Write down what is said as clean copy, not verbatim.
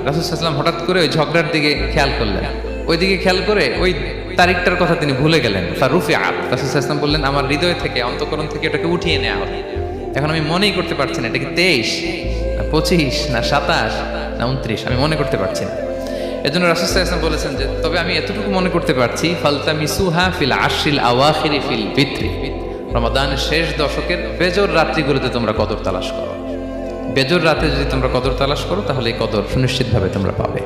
রাসূল সাল্লাল্লাহু আলাইহি ওয়াসাল্লাম হঠাৎ করে ওই ঝগড়ার দিকে খেয়াল করলেন, ওইদিকে খেয়াল করে ওই তারিখটার কথা তিনি ভুলে গেলেন। ফারুফিআত, রাসূল সাল্লাল্লাহু আলাইহি ওয়াসাল্লাম বললেন আমার হৃদয় থেকে, অন্তঃকরণ থেকে এটাকে উঠিয়ে নেওয়া হবে। এখন আমি মনেই করতে পারছি না এটা কি 23 না 25 না 27 না 29, আমি মনে করতে পারছি না। এজন্য রাসূল সাল্লাল্লাহু আলাইহি ওয়াসাল্লাম বলেছেন যে তবে আমি এতটুকু মনে করতে পারছি, ফালতামিসুহা ফিল আশরিল আওয়াখিরি ফিল বিত্রি, রমাদানের শেষ দশকের বেজর রাত্রিগুলোতে তোমরা কদর তালাশ করো। বেজর রাতে যদি তোমরা কদর তালাশ করো তাহলে এই কদর সুনিশ্চিতভাবে তোমরা পাবে।